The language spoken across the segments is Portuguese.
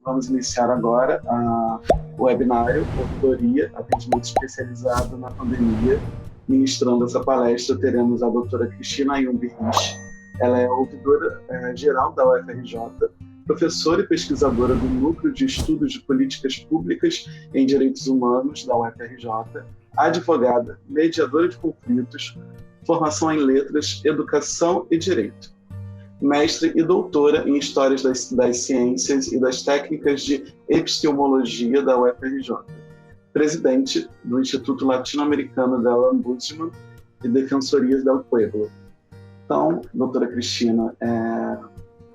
Vamos iniciar agora o webinário Ouvidoria, atendimento especializado na pandemia. Ministrando essa palestra, teremos a doutora Cristina Ayumbi Rich. Ela é ouvidora geral da UFRJ, professora e pesquisadora do Núcleo de Estudos de Políticas Públicas em Direitos Humanos da UFRJ, advogada, mediadora de conflitos, formação em letras, educação e direito. Mestre e doutora em Histórias das Ciências e das Técnicas de Epistemologia da UFRJ. Presidente do Instituto Latino-Americano de Ombudsman e Defensorias del Pueblo. Então, doutora Cristina,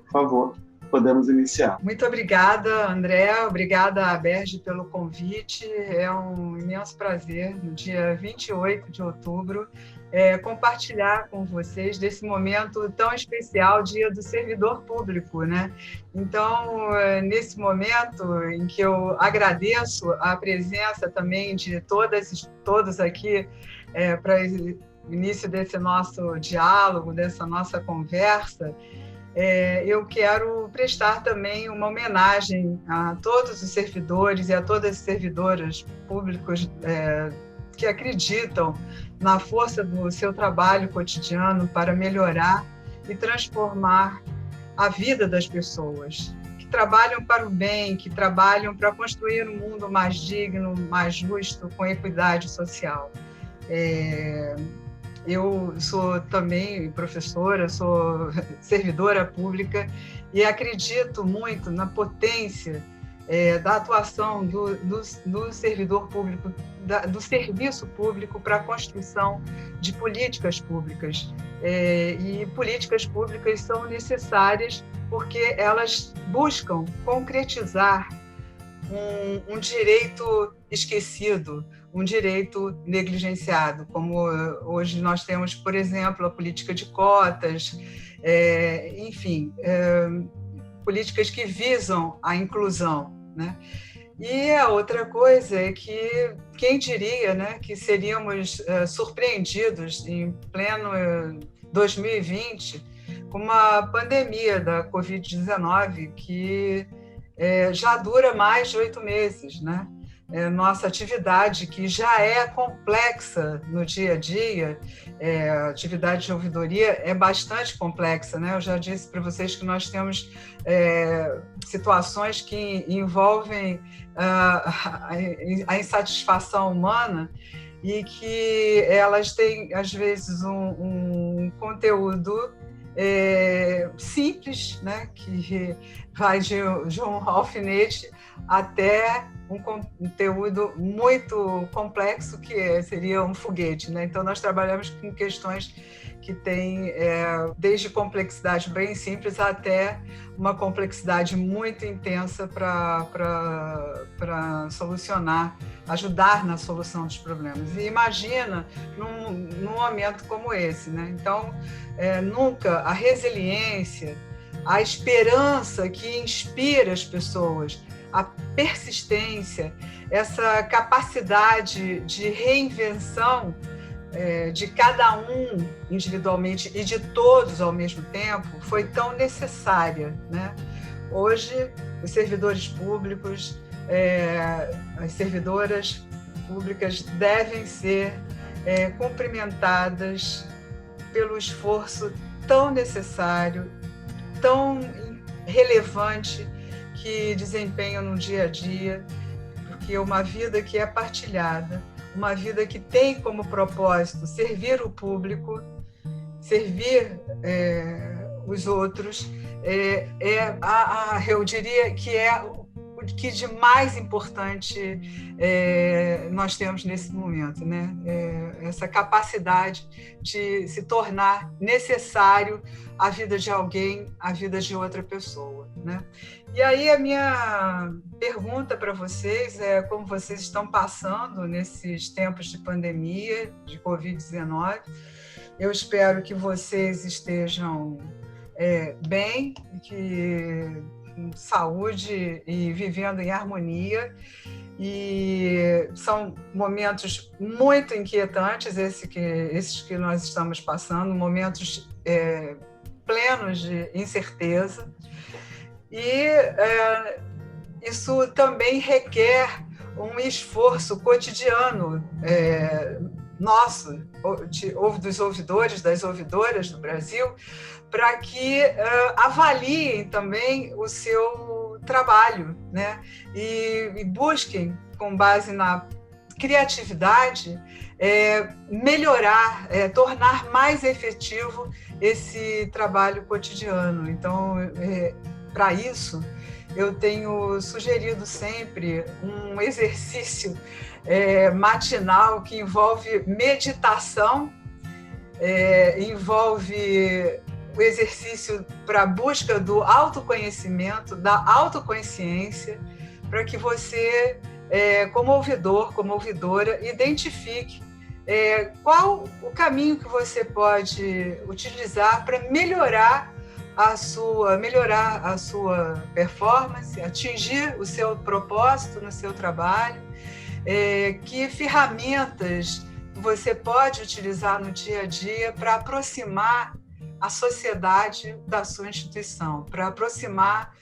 por favor, podemos iniciar. Muito obrigada, André. Obrigada, Berge, pelo convite. É um imenso prazer, no dia 28 de outubro, compartilhar com vocês desse momento tão especial, Dia do Servidor Público, né? Então, nesse momento em que eu agradeço a presença também de todos aqui para o início desse nosso diálogo, dessa nossa conversa, eu quero prestar também uma homenagem a todos os servidores e a todas as servidoras públicos que acreditam na força do seu trabalho cotidiano para melhorar e transformar a vida das pessoas, que trabalham para o bem, que trabalham para construir um mundo mais digno, mais justo, com equidade social. Eu sou também professora, sou servidora pública e acredito muito na potência da atuação do servidor público, do serviço público para a construção de políticas públicas. E políticas públicas são necessárias porque elas buscam concretizar um direito esquecido, um direito negligenciado, como hoje nós temos, por exemplo, a política de cotas, enfim, políticas que visam a inclusão, né? E a outra coisa é que quem diria, né, que seríamos surpreendidos em pleno 2020 com uma pandemia da Covid-19 que já dura mais de 8 meses, né? Nossa atividade, que já é complexa no dia a dia, a atividade de ouvidoria é bastante complexa, né? Eu já disse para vocês que nós temos situações que envolvem a insatisfação humana e que elas têm, às vezes, um conteúdo simples, né? Que vai de um alfinete até um conteúdo muito complexo, que seria um foguete, né? Então, nós trabalhamos com questões que têm desde complexidade bem simples até uma complexidade muito intensa para solucionar, ajudar na solução dos problemas. E imagina num momento como esse, né? Então, nunca a resiliência, a esperança que inspira as pessoas, a persistência, essa capacidade de reinvenção de cada um individualmente e de todos ao mesmo tempo foi tão necessária, né? Hoje, os servidores públicos, as servidoras públicas devem ser cumprimentadas pelo esforço tão necessário, tão relevante que desempenham no dia a dia, porque uma vida que é partilhada, uma vida que tem como propósito servir o público, servir os outros, eu diria que é o que de mais importante nós temos nesse momento, né? Essa capacidade de se tornar necessário a vida de alguém, a vida de outra pessoa, né? E aí a minha pergunta para vocês é como vocês estão passando nesses tempos de pandemia, de Covid-19. Eu espero que vocês estejam bem, com saúde e vivendo em harmonia. E são momentos muito inquietantes esses que nós estamos passando, momentos plenos de incerteza. E isso também requer um esforço cotidiano nosso, dos ouvidores, das ouvidoras do Brasil, para que avaliem também o seu trabalho, né? E busquem, com base na criatividade, melhorar, tornar mais efetivo esse trabalho cotidiano. Então, para isso, eu tenho sugerido sempre um exercício matinal que envolve meditação, envolve o exercício para a busca do autoconhecimento, da autoconsciência, para que você, como ouvidor, como ouvidora, identifique qual o caminho que você pode utilizar para melhorar a sua performance, atingir o seu propósito no seu trabalho, que ferramentas você pode utilizar no dia a dia para aproximar a sociedade da sua instituição, para aproximar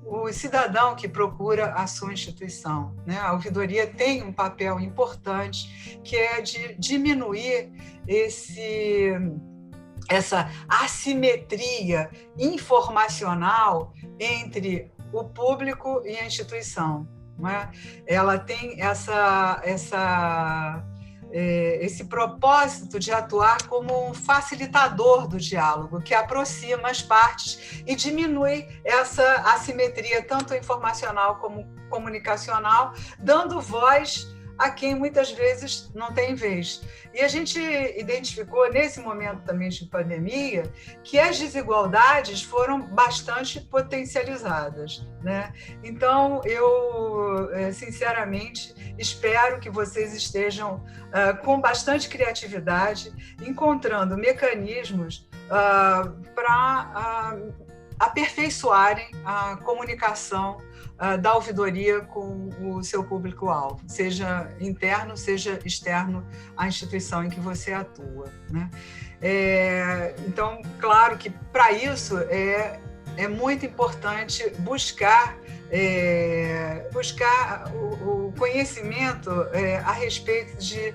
o cidadão que procura a sua instituição, né? A ouvidoria tem um papel importante, que é de diminuir essa assimetria informacional entre o público e a instituição, não é? Ela tem esse propósito de atuar como um facilitador do diálogo, que aproxima as partes e diminui essa assimetria, tanto informacional como comunicacional, dando voz a quem muitas vezes não tem vez. E a gente identificou, nesse momento também de pandemia, que as desigualdades foram bastante potencializadas, né? Então, eu, sinceramente, espero que vocês estejam com bastante criatividade, encontrando mecanismos para aperfeiçoarem a comunicação da ouvidoria com o seu público-alvo, seja interno, seja externo à instituição em que você atua, né? Então, claro que para isso é muito importante buscar o conhecimento a respeito de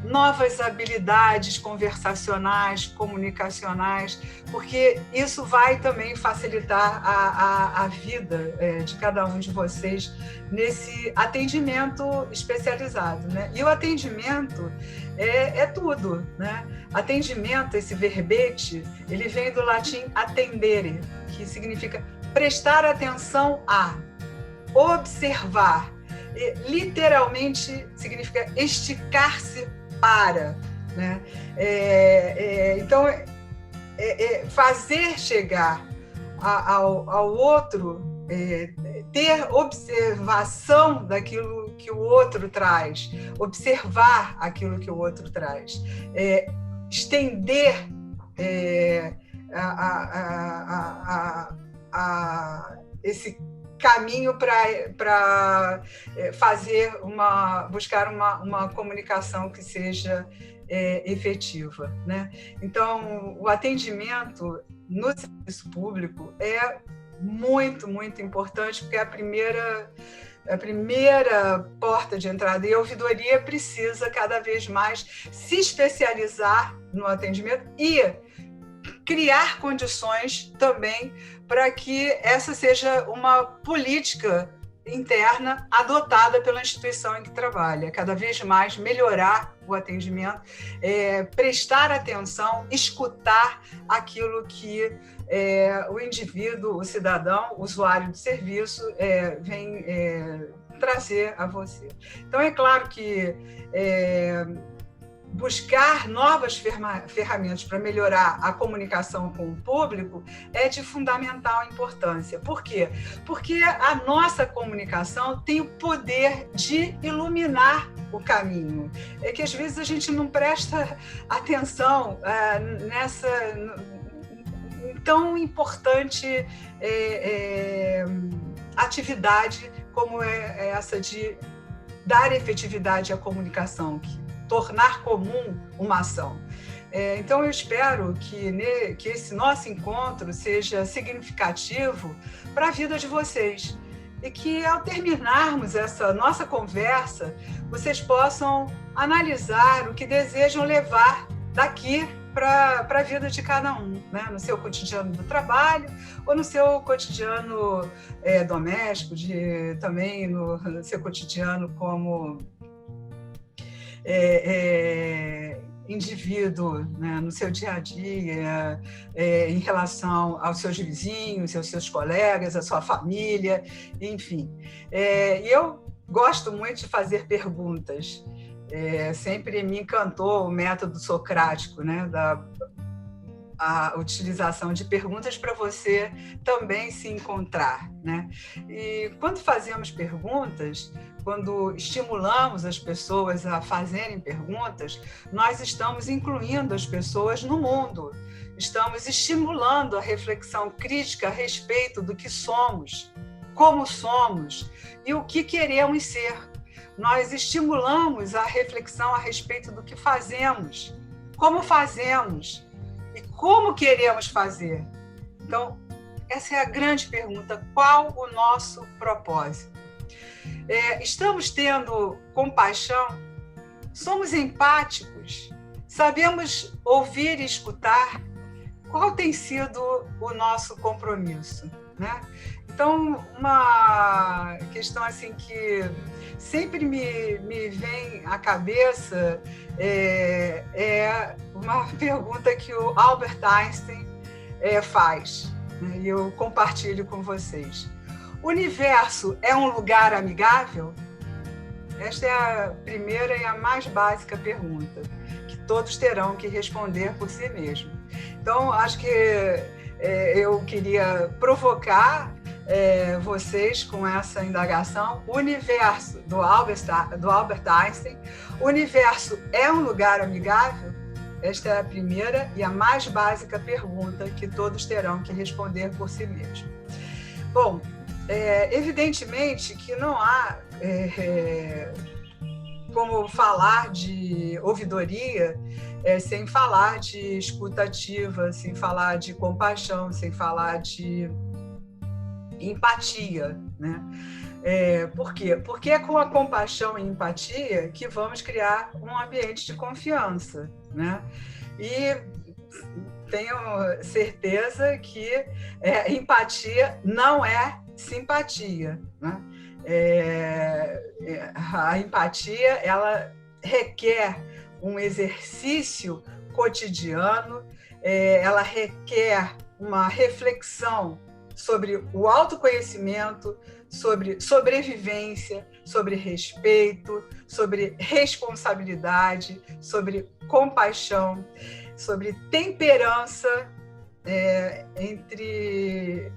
novas habilidades conversacionais, comunicacionais, porque isso vai também facilitar a vida de cada um de vocês nesse atendimento especializado, né? E o atendimento é tudo, né? Atendimento, esse verbete, ele vem do latim attendere, que significa prestar atenção a, observar. E, literalmente significa esticar-se para, né? Então, fazer chegar ao outro, ter observação daquilo que o outro traz, observar aquilo que o outro traz, estender esse caminho para buscar uma comunicação que seja efetiva, né? Então, o atendimento no serviço público é muito, muito importante, porque é a primeira porta de entrada, e a ouvidoria precisa cada vez mais se especializar no atendimento e criar condições também para que essa seja uma política interna adotada pela instituição em que trabalha, cada vez mais melhorar o atendimento, prestar atenção, escutar aquilo que o indivíduo, o cidadão, o usuário do serviço vem trazer a você. Então, é claro que buscar novas ferramentas para melhorar a comunicação com o público é de fundamental importância. Por quê? Porque a nossa comunicação tem o poder de iluminar o caminho. É que às vezes a gente não presta atenção nessa tão importante atividade como é essa de dar efetividade à comunicação, tornar comum uma ação. Então, eu espero que esse nosso encontro seja significativo para a vida de vocês, e que, ao terminarmos essa nossa conversa, vocês possam analisar o que desejam levar daqui para a vida de cada um, né? No seu cotidiano do trabalho ou no seu cotidiano doméstico, também no seu cotidiano como indivíduo, né? No seu dia a dia, em relação aos seus vizinhos, aos seus colegas, à sua família, enfim. E eu gosto muito de fazer perguntas. Sempre me encantou o método socrático, né? A utilização de perguntas para você também se encontrar, né? E quando fazemos perguntas, quando estimulamos as pessoas a fazerem perguntas, nós estamos incluindo as pessoas no mundo, estamos estimulando a reflexão crítica a respeito do que somos, como somos e o que queremos ser. Nós estimulamos a reflexão a respeito do que fazemos, como fazemos e como queremos fazer. Então, essa é a grande pergunta: qual o nosso propósito? Estamos tendo compaixão? Somos empáticos? Sabemos ouvir e escutar? Qual tem sido o nosso compromisso, né? Então, uma questão assim que sempre me vem à cabeça é uma pergunta que o Albert Einstein faz, né? E eu compartilho com vocês. O universo é um lugar amigável? Esta é a primeira e a mais básica pergunta, que todos terão que responder por si mesmos. Então, acho que eu queria provocar vocês com essa indagação. O universo do Albert Einstein, o universo é um lugar amigável? Esta é a primeira e a mais básica pergunta que todos terão que responder por si mesmos. Bom, evidentemente que não há como falar de ouvidoria sem falar de escuta ativa, sem falar de compaixão, sem falar de empatia, né? Por quê? Porque é com a compaixão e empatia que vamos criar um ambiente de confiança, né? E tenho certeza que empatia não é simpatia, né? A empatia, ela requer um exercício cotidiano, ela requer uma reflexão sobre o autoconhecimento, sobre sobrevivência, sobre respeito, sobre responsabilidade, sobre compaixão, sobre temperança, entre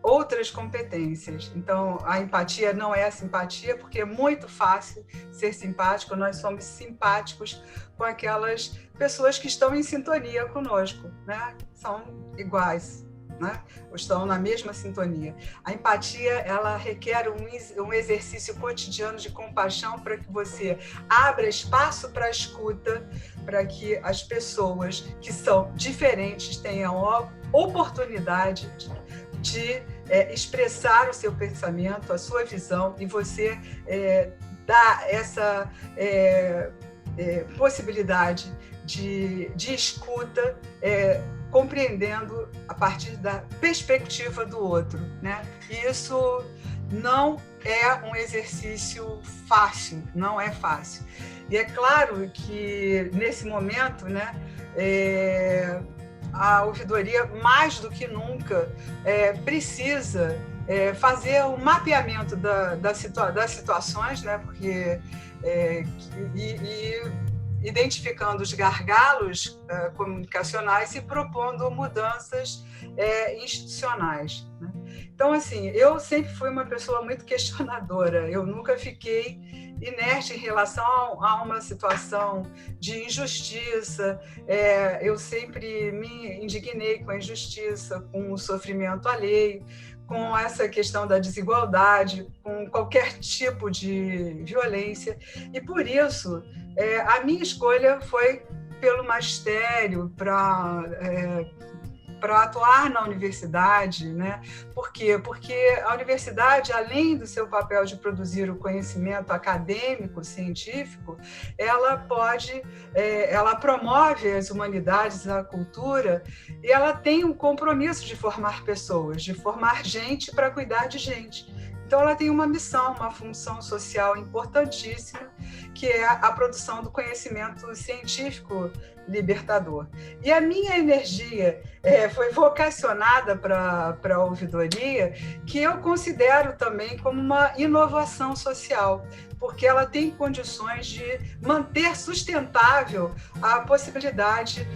outras competências. Então, a empatia não é a simpatia, porque é muito fácil ser simpático. Nós somos simpáticos com aquelas pessoas que estão em sintonia conosco, né? São iguais, né? Ou estão na mesma sintonia. A empatia, ela requer um exercício cotidiano de compaixão para que você abra espaço para a escuta, para que as pessoas que são diferentes tenham a oportunidade de expressar o seu pensamento, a sua visão, e você dá essa possibilidade de escuta, compreendendo a partir da perspectiva do outro, né? E isso não é um exercício fácil, não é fácil. E é claro que, nesse momento, né, a ouvidoria, mais do que nunca, precisa fazer um mapeamento das situações, né, porque, identificando os gargalos comunicacionais e propondo mudanças institucionais, né? Então, assim, eu sempre fui uma pessoa muito questionadora, eu nunca fiquei inerte em relação a uma situação de injustiça, eu sempre me indignei com a injustiça, com o sofrimento alheio, com essa questão da desigualdade, com qualquer tipo de violência, e por isso a minha escolha foi pelo magistério, para para atuar na universidade, né? Por quê? Porque a universidade, além do seu papel de produzir o conhecimento acadêmico, científico, ela promove as humanidades, a cultura, e ela tem um compromisso de formar pessoas, de formar gente para cuidar de gente. Então, ela tem uma missão, uma função social importantíssima, que é a produção do conhecimento científico libertador. E a minha energia foi vocacionada para a ouvidoria, que eu considero também como uma inovação social, porque ela tem condições de manter sustentável a possibilidade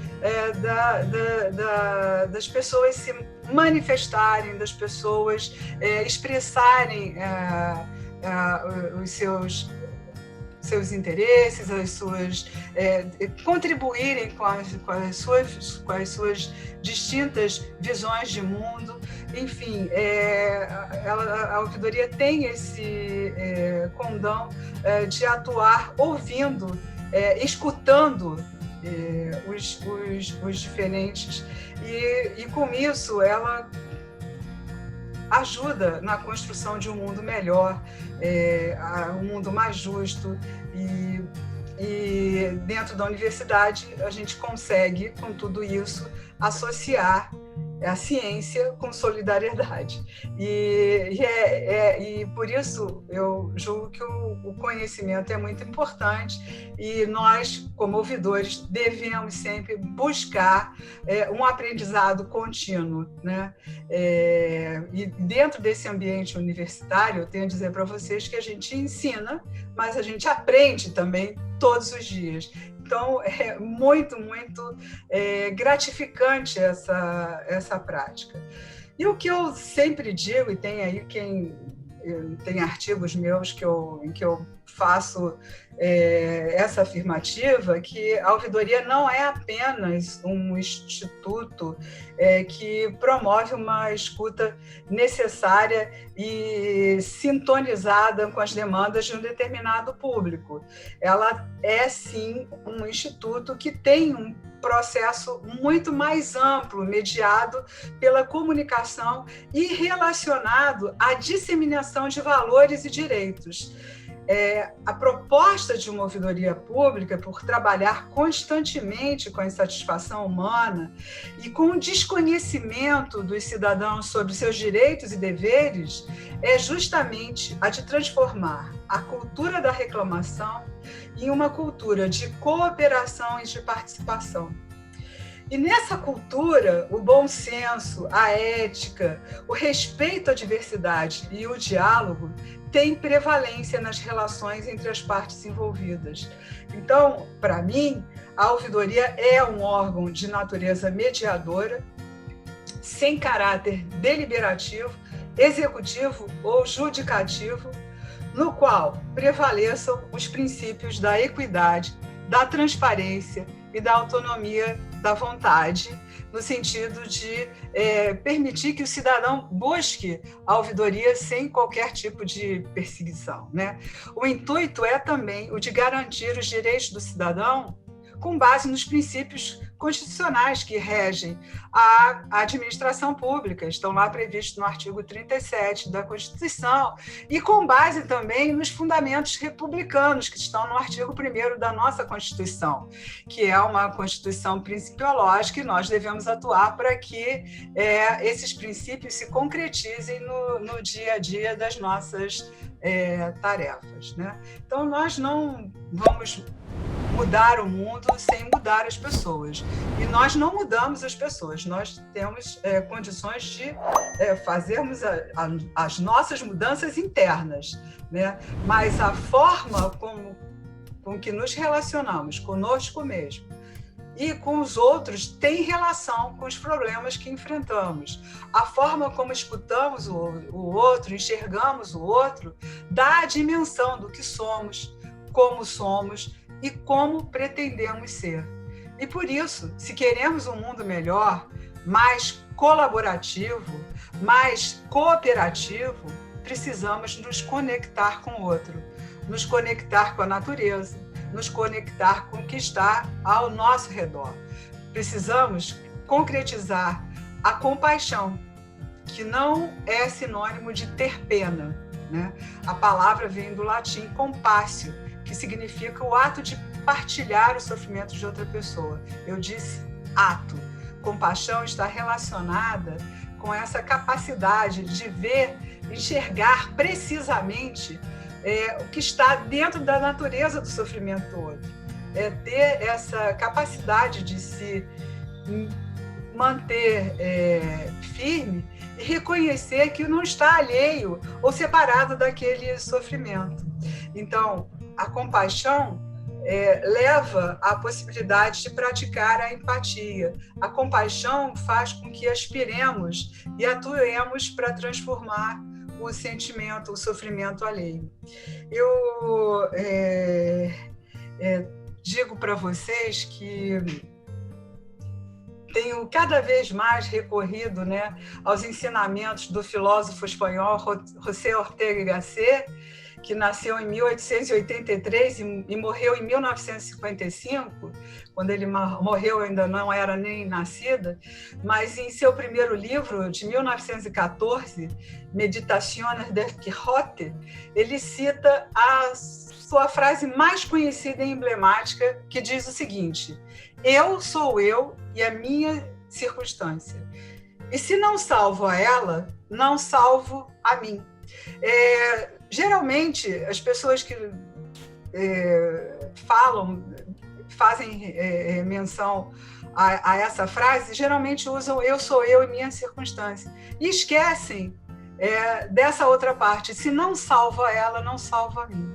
das pessoas se manifestarem, das pessoas expressarem os seus interesses, as suas contribuírem com as suas distintas visões de mundo. Enfim, a ouvidoria tem esse condão de atuar ouvindo, escutando os diferentes, e com isso ela ajuda na construção de um mundo melhor, um mundo mais justo, e dentro da universidade a gente consegue, com tudo isso, associar a ciência com solidariedade. E por isso eu julgo que o conhecimento é muito importante, e nós, como ouvidores, devemos sempre buscar um aprendizado contínuo, né? E dentro desse ambiente universitário, eu tenho a dizer para vocês que a gente ensina, mas a gente aprende também todos os dias. Então, é muito, muito gratificante essa prática. E o que eu sempre digo, e tem aí tem artigos meus em que eu faço essa afirmativa, que a ouvidoria não é apenas um instituto que promove uma escuta necessária e sintonizada com as demandas de um determinado público. Ela é, sim, um instituto que tem um processo muito mais amplo, mediado pela comunicação e relacionado à disseminação de valores e direitos. A proposta de uma ouvidoria pública, por trabalhar constantemente com a insatisfação humana e com o desconhecimento dos cidadãos sobre seus direitos e deveres, é justamente a de transformar a cultura da reclamação em uma cultura de cooperação e de participação. E nessa cultura, o bom senso, a ética, o respeito à diversidade e o diálogo têm prevalência nas relações entre as partes envolvidas. Então, para mim, a ouvidoria é um órgão de natureza mediadora, sem caráter deliberativo, executivo ou judicativo, no qual prevaleçam os princípios da equidade, da transparência e da autonomia da vontade, no sentido de permitir que o cidadão busque a ouvidoria sem qualquer tipo de perseguição, né? O intuito é também o de garantir os direitos do cidadão com base nos princípios constitucionais que regem a administração pública, estão lá previstos no artigo 37 da Constituição, e com base também nos fundamentos republicanos, que estão no artigo 1º da nossa Constituição, que é uma Constituição principiológica, e nós devemos atuar para que esses princípios se concretizem no dia a dia das nossas tarefas, né? Então, nós não vamos mudar o mundo sem mudar as pessoas. E nós não mudamos as pessoas, nós temos condições de fazermos as nossas mudanças internas, né? Mas a forma com que nos relacionamos conosco mesmo e com os outros tem relação com os problemas que enfrentamos. A forma como escutamos o outro, enxergamos o outro, dá a dimensão do que somos, como somos e como pretendemos ser. E por isso, se queremos um mundo melhor, mais colaborativo, mais cooperativo, precisamos nos conectar com o outro, nos conectar com a natureza, nos conectar com o que está ao nosso redor. Precisamos concretizar a compaixão, que não é sinônimo de ter pena, né? A palavra vem do latim compassio, que significa o ato de partilhar o sofrimento de outra pessoa. Eu disse ato. Compaixão está relacionada com essa capacidade de ver, enxergar precisamente o que está dentro da natureza do sofrimento do outro. É ter essa capacidade de se manter firme e reconhecer que não está alheio ou separado daquele sofrimento. Então, a compaixão leva à possibilidade de praticar a empatia. A compaixão faz com que aspiremos e atuemos para transformar o sentimento, o sofrimento alheio. Eu digo para vocês que tenho cada vez mais recorrido, né, aos ensinamentos do filósofo espanhol José Ortega y Gasset, que nasceu em 1883 e morreu em 1955. Quando ele morreu, eu ainda não era nem nascida, mas em seu primeiro livro, de 1914, Meditaciones del Quijote, ele cita a sua frase mais conhecida e emblemática, que diz o seguinte: eu sou eu e a minha circunstância. E se não salvo a ela, não salvo a mim. Geralmente, as pessoas que fazem menção a essa frase, geralmente usam eu sou eu e minha circunstância. E esquecem dessa outra parte: se não salvo a ela, não salvo a mim.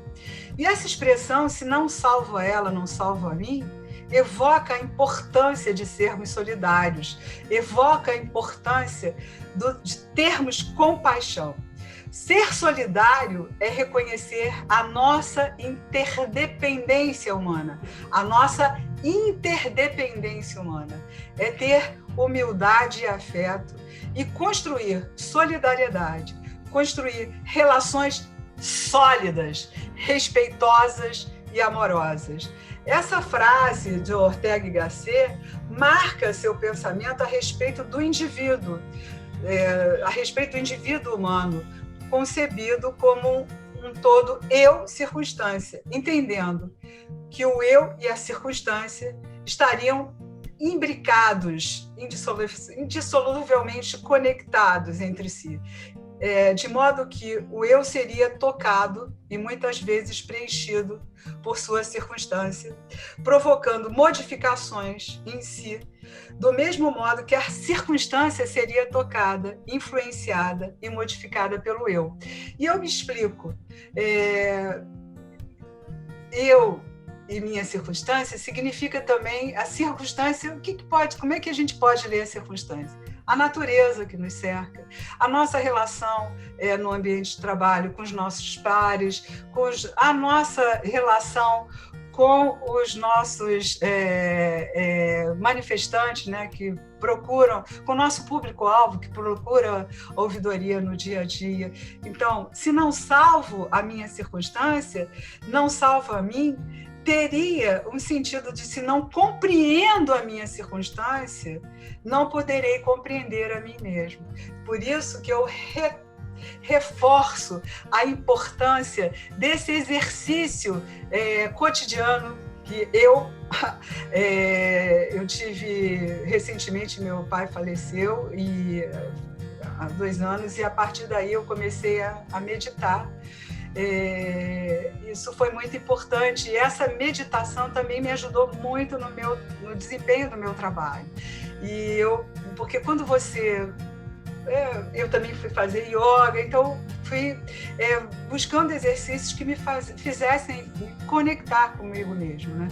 E essa expressão, se não salvo a ela, não salvo a mim, evoca a importância de sermos solidários, evoca a importância de termos compaixão. Ser solidário é reconhecer a nossa interdependência humana, a nossa interdependência humana. É ter humildade e afeto e construir solidariedade, construir relações sólidas, respeitosas e amorosas. Essa frase de Ortega y Gasset marca seu pensamento a respeito do indivíduo, a respeito do indivíduo humano, concebido como um todo eu-circunstância, entendendo que o eu e a circunstância estariam imbricados, indissoluvelmente conectados entre si, de modo que o eu seria tocado e muitas vezes preenchido por sua circunstância, provocando modificações em si, do mesmo modo que a circunstância seria tocada, influenciada e modificada pelo eu. E eu me explico. Eu e minha circunstância significa também a circunstância. Como é que a gente pode ler a circunstância? A natureza que nos cerca, a nossa relação no ambiente de trabalho com os nossos pares, a nossa relação com os nossos manifestantes, né, que procuram, com o nosso público-alvo, que procura ouvidoria no dia a dia. Então, se não salvo a minha circunstância, não salvo a mim, teria um sentido de, se não compreendo a minha circunstância, não poderei compreender a mim mesmo. Por isso que eu reforço a importância desse exercício cotidiano que eu tive recentemente. Meu pai faleceu há 2 anos, e a partir daí eu comecei a meditar. Isso foi muito importante, e essa meditação também me ajudou muito no desempenho do meu trabalho. Porque quando eu também fui fazer yoga, então fui buscando exercícios que me fizessem me conectar comigo mesmo, né?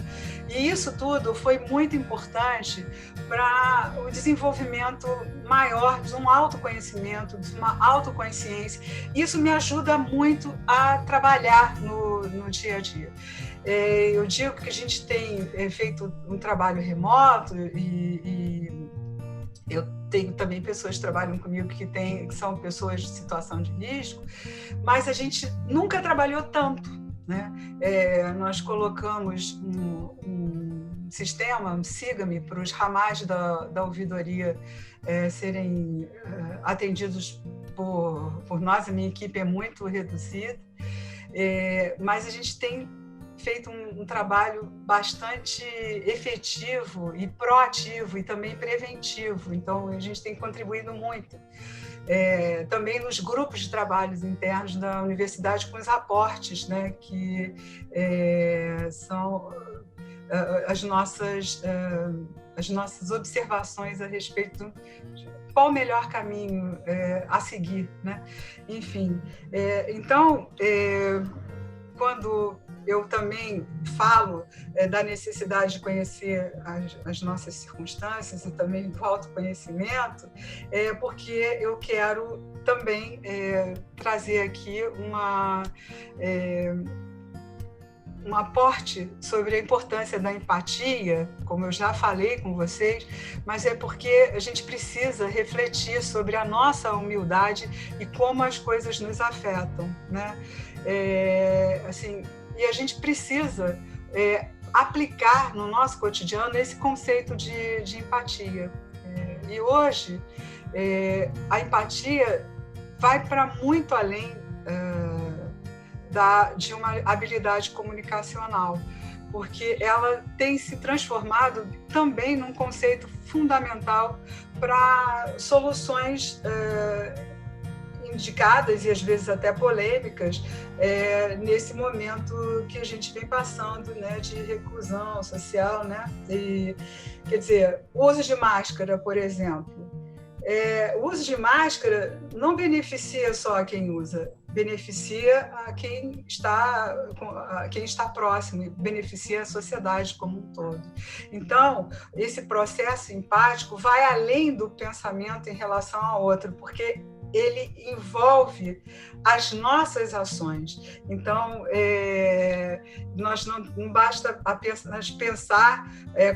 E isso tudo foi muito importante para o desenvolvimento maior de um autoconhecimento, de uma autoconsciência. Isso me ajuda muito a trabalhar no dia a dia. Eu digo que a gente tem feito um trabalho remoto e eu tenho também pessoas que trabalham comigo que são pessoas de situação de risco, mas a gente nunca trabalhou tanto, né? Nós colocamos sistema, Siga-me, para os ramais da ouvidoria serem atendidos por nós. A minha equipe é muito reduzida, mas a gente tem feito um trabalho bastante efetivo e proativo e também preventivo. Então, a gente tem contribuído muito. Também nos grupos de trabalhos internos da universidade com os aportes, né, que são as nossas observações a respeito de qual o melhor caminho a seguir, né? Enfim, então, quando eu também falo da necessidade de conhecer as nossas circunstâncias e também do autoconhecimento, porque eu quero também trazer aqui um aporte sobre a importância da empatia, como eu já falei com vocês, mas é porque a gente precisa refletir sobre a nossa humildade e como as coisas nos afetam, né? Assim, e a gente precisa aplicar no nosso cotidiano esse conceito de empatia. E hoje, a empatia vai para muito além de uma habilidade comunicacional, porque ela tem se transformado também num conceito fundamental para soluções indicadas e às vezes até polêmicas nesse momento que a gente vem passando, né, de reclusão social, né? E, quer dizer, o uso de máscara, por exemplo, o uso de máscara não beneficia só a quem usa, beneficia a quem está próximo, beneficia a sociedade como um todo. Então, esse processo empático vai além do pensamento em relação ao outro, porque ele envolve as nossas ações. Então, nós não basta apenas pensar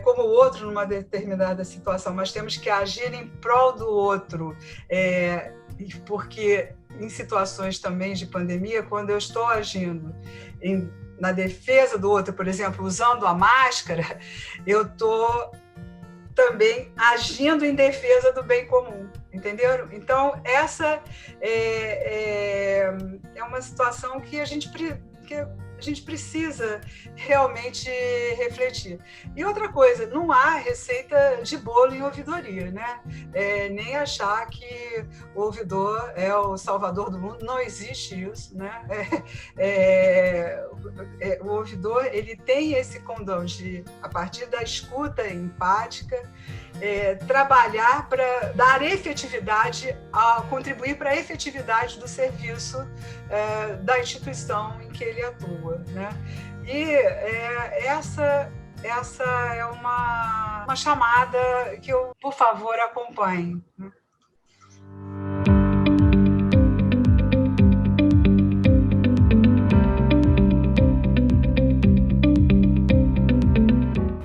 como o outro numa determinada situação, mas temos que agir em prol do outro, porque em situações também de pandemia, quando eu estou agindo na defesa do outro, por exemplo, usando a máscara, eu estou também agindo em defesa do bem comum, entenderam? Então, essa é uma situação que a gente precisa realmente refletir. E outra coisa, não há receita de bolo em ouvidoria, né? Nem achar que o ouvidor é o salvador do mundo, não existe isso, né? O ouvidor, ele tem esse condão de, a partir da escuta empática, trabalhar para dar efetividade, contribuir para a efetividade do serviço da instituição em que ele atua, né? E essa é uma chamada que eu, por favor, acompanhe.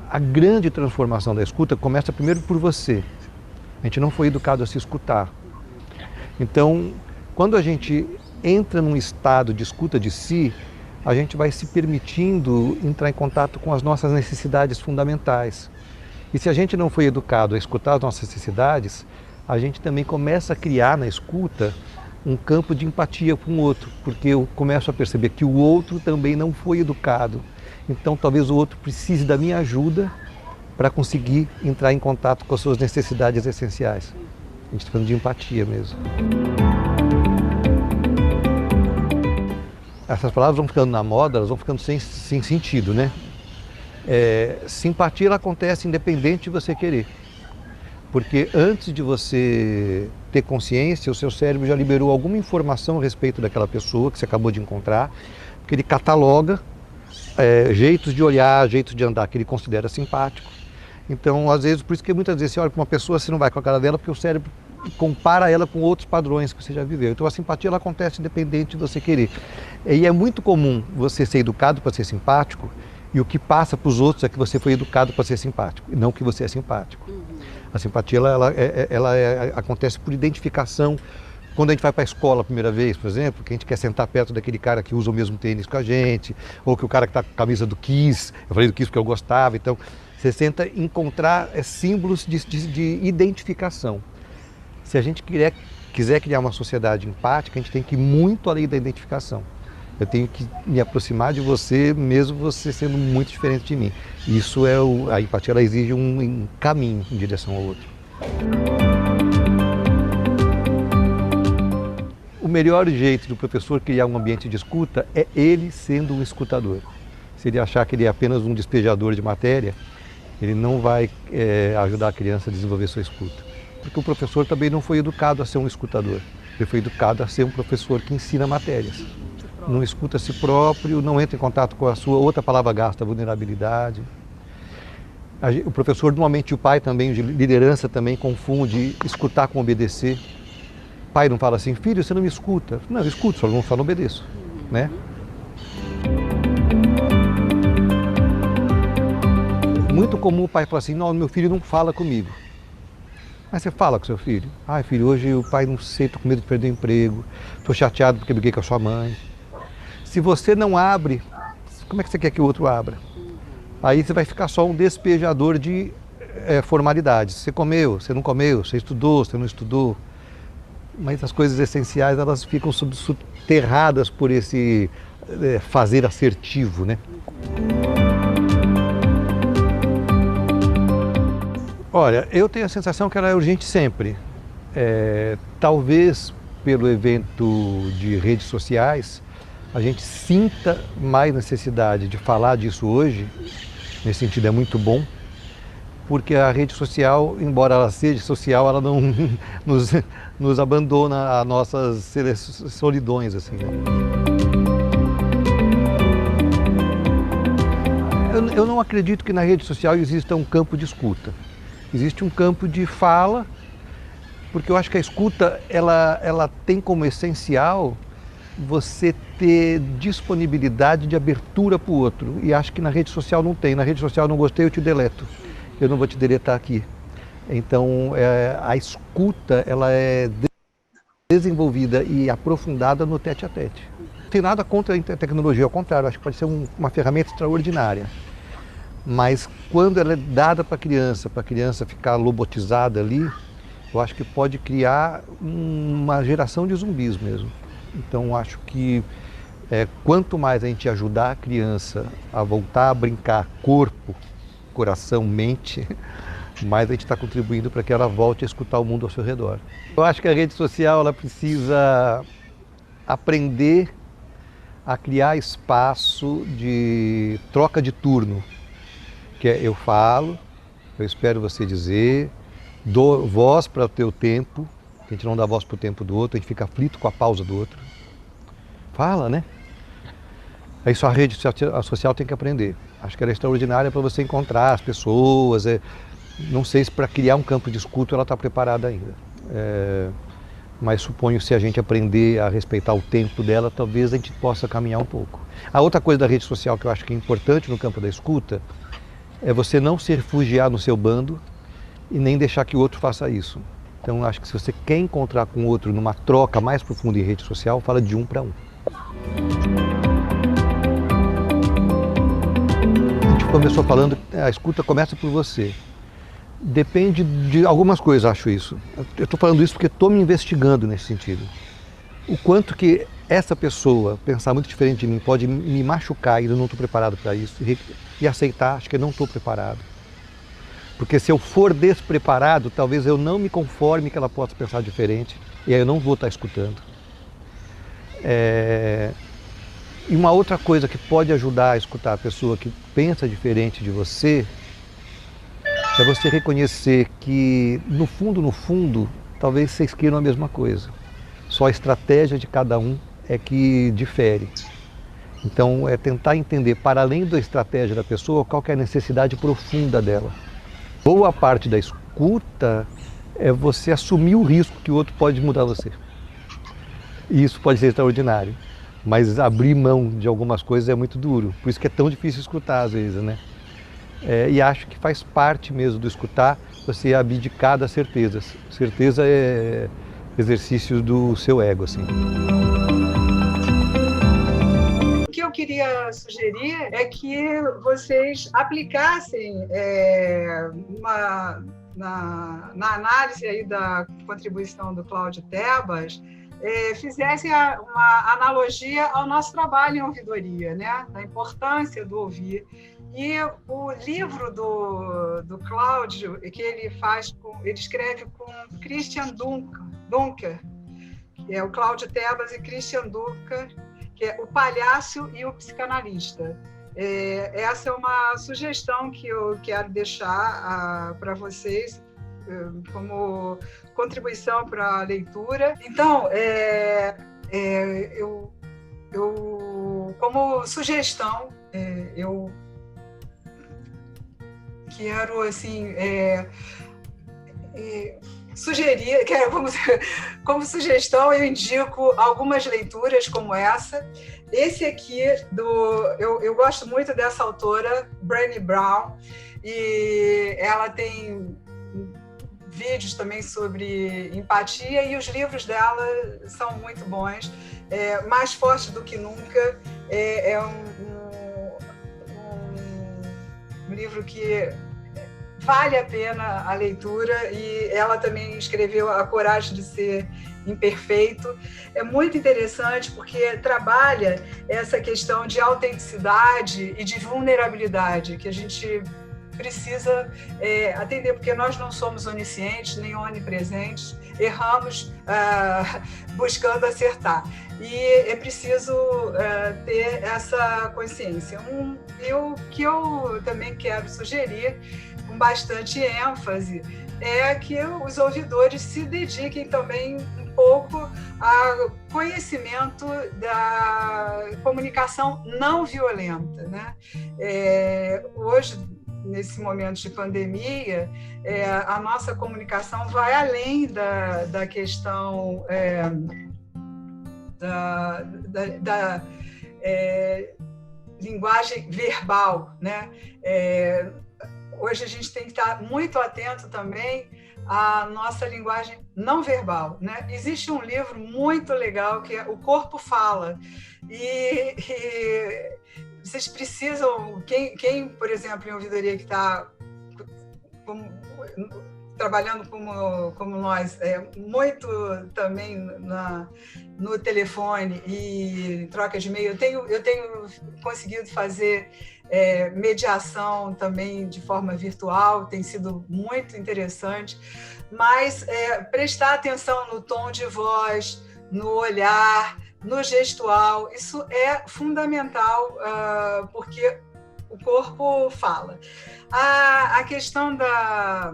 A grande transformação da escuta começa primeiro por você. A gente não foi educado a se escutar. Então, quando a gente entra num estado de escuta de si, a gente vai se permitindo entrar em contato com as nossas necessidades fundamentais. E se a gente não foi educado a escutar as nossas necessidades, a gente também começa a criar na escuta um campo de empatia com o outro, porque eu começo a perceber que o outro também não foi educado. Então, talvez o outro precise da minha ajuda para conseguir entrar em contato com as suas necessidades essenciais. A gente está falando de empatia mesmo. Essas palavras vão ficando na moda, elas vão ficando sem sentido, né? Simpatia, ela acontece independente de você querer. Porque antes de você ter consciência, o seu cérebro já liberou alguma informação a respeito daquela pessoa que você acabou de encontrar, que ele cataloga jeitos de olhar, jeitos de andar que ele considera simpático. Então, às vezes, por isso que muitas vezes você olha para uma pessoa, você não vai com a cara dela, porque o cérebro compara ela com outros padrões que você já viveu. Então, a simpatia, ela acontece independente de você querer. E é muito comum você ser educado para ser simpático, e o que passa para os outros é que você foi educado para ser simpático, e não que você é simpático. A simpatia, ela acontece por identificação. Quando a gente vai para a escola a primeira vez, por exemplo, que a gente quer sentar perto daquele cara que usa o mesmo tênis que a gente, ou que o cara que está com a camisa do Kiss, eu falei do Kiss porque eu gostava, então Você tenta encontrar símbolos de identificação. Se a gente quiser criar uma sociedade empática, a gente tem que ir muito além da identificação. Eu tenho que me aproximar de você, mesmo você sendo muito diferente de mim. Isso é a empatia, ela exige um caminho em direção ao outro. O melhor jeito do professor criar um ambiente de escuta é ele sendo um escutador. Se ele achar que ele é apenas um despejador de matéria, ele não vai ajudar a criança a desenvolver sua escuta. Porque o professor também não foi educado a ser um escutador. Ele foi educado a ser um professor que ensina matérias. Não escuta a si próprio, não entra em contato com a sua outra palavra gasta, a vulnerabilidade. O professor, normalmente o pai também, de liderança também, confunde escutar com obedecer. O pai não fala assim, filho, você não me escuta. Não, eu escuto, só não obedeço, né? Muito comum o pai falar assim, não, meu filho não fala comigo. Mas você fala com seu filho? Ai, filho, hoje o pai não sei, estou com medo de perder o emprego, estou chateado porque briguei com a sua mãe. Se você não abre, como é que você quer que o outro abra? Aí você vai ficar só um despejador de formalidades. Você comeu, você não comeu, você estudou, você não estudou. Mas as coisas essenciais, elas ficam subterradas por esse fazer assertivo, né? Olha, eu tenho a sensação que ela é urgente sempre. Talvez pelo evento de redes sociais, a gente sinta mais necessidade de falar disso hoje, nesse sentido é muito bom, porque a rede social, embora ela seja social, ela não nos abandona a nossas solidões, assim. Eu não acredito que na rede social exista um campo de escuta. Existe um campo de fala, porque eu acho que a escuta, ela tem como essencial você ter disponibilidade de abertura para o outro. E acho que na rede social não tem. Na rede social não gostei, eu te deleto. Eu não vou te deletar aqui. Então, a escuta, ela é desenvolvida e aprofundada no tete-a-tete. Não tem nada contra a tecnologia, ao contrário, acho que pode ser uma ferramenta extraordinária. Mas quando ela é dada para a criança ficar lobotizada ali, eu acho que pode criar uma geração de zumbis mesmo. Então acho que quanto mais a gente ajudar a criança a voltar a brincar corpo, coração, mente, mais a gente está contribuindo para que ela volte a escutar o mundo ao seu redor. Eu acho que a rede social ela precisa aprender a criar espaço de troca de turno. Que eu falo, eu espero você dizer, dou voz para o teu tempo, a gente não dá voz para o tempo do outro, a gente fica aflito com a pausa do outro. Fala, né? Isso a rede social tem que aprender. Acho que ela é extraordinária para você encontrar as pessoas. Não sei se para criar um campo de escuta ela está preparada ainda. Mas suponho que se a gente aprender a respeitar o tempo dela, talvez a gente possa caminhar um pouco. A outra coisa da rede social que eu acho que é importante no campo da escuta é você não se refugiar no seu bando e nem deixar que o outro faça isso. Então acho que se você quer encontrar com o outro numa troca mais profunda em rede social, fala de 1 para 1. A gente começou falando que a escuta começa por você. Depende de algumas coisas, acho isso. Eu estou falando isso porque estou me investigando nesse sentido. O quanto que essa pessoa pensar muito diferente de mim pode me machucar e eu não estou preparado para isso. E aceitar, acho que eu não estou preparado. Porque se eu for despreparado, talvez eu não me conforme que ela possa pensar diferente e aí eu não vou estar escutando. E uma outra coisa que pode ajudar a escutar a pessoa que pensa diferente de você é você reconhecer que no fundo, talvez vocês queiram a mesma coisa. Só a estratégia de cada um é que difere. Então é tentar entender, para além da estratégia da pessoa, qual que é a necessidade profunda dela. Boa parte da escuta é você assumir o risco que o outro pode mudar você. E isso pode ser extraordinário. Mas abrir mão de algumas coisas é muito duro. Por isso que é tão difícil escutar às vezes, né? E acho que faz parte mesmo do escutar você abdicar das certezas. Certeza é exercício do seu ego, assim. O que eu queria sugerir é que vocês aplicassem na análise aí da contribuição do Cláudio Tebas, fizessem uma analogia ao nosso trabalho em ouvidoria, né? Da importância do ouvir. E o livro do Cláudio, que ele escreve com Christian Dunker, que é o Cláudio Tebas e Christian Dunker, que é O Palhaço e o Psicanalista. Essa é uma sugestão que eu quero deixar para vocês como contribuição para a leitura. Então, eu como sugestão, eu quero assim sugerir, como sugestão, eu indico algumas leituras como essa. Esse aqui, eu gosto muito dessa autora, Brené Brown, e ela tem vídeos também sobre empatia, e os livros dela são muito bons. Mais Forte do que Nunca é um livro que vale a pena a leitura, e ela também escreveu A Coragem de Ser Imperfeito. É muito interessante porque trabalha essa questão de autenticidade e de vulnerabilidade que a gente precisa atender, porque nós não somos oniscientes nem onipresentes, erramos buscando acertar. E é preciso ter essa consciência. Que eu também quero sugerir, com bastante ênfase, é que os ouvidores se dediquem também um pouco ao conhecimento da comunicação não violenta, né? Hoje, nesse momento de pandemia, a nossa comunicação vai além da questão da linguagem verbal, né? Hoje a gente tem que estar muito atento também à nossa linguagem não verbal, né? Existe um livro muito legal que é O Corpo Fala, e vocês precisam, quem, por exemplo, em ouvidoria que está trabalhando como nós, muito também no telefone e troca de e-mail, eu tenho conseguido fazer mediação também de forma virtual, tem sido muito interessante, mas prestar atenção no tom de voz, no olhar, no gestual, isso é fundamental, porque o corpo fala. A questão da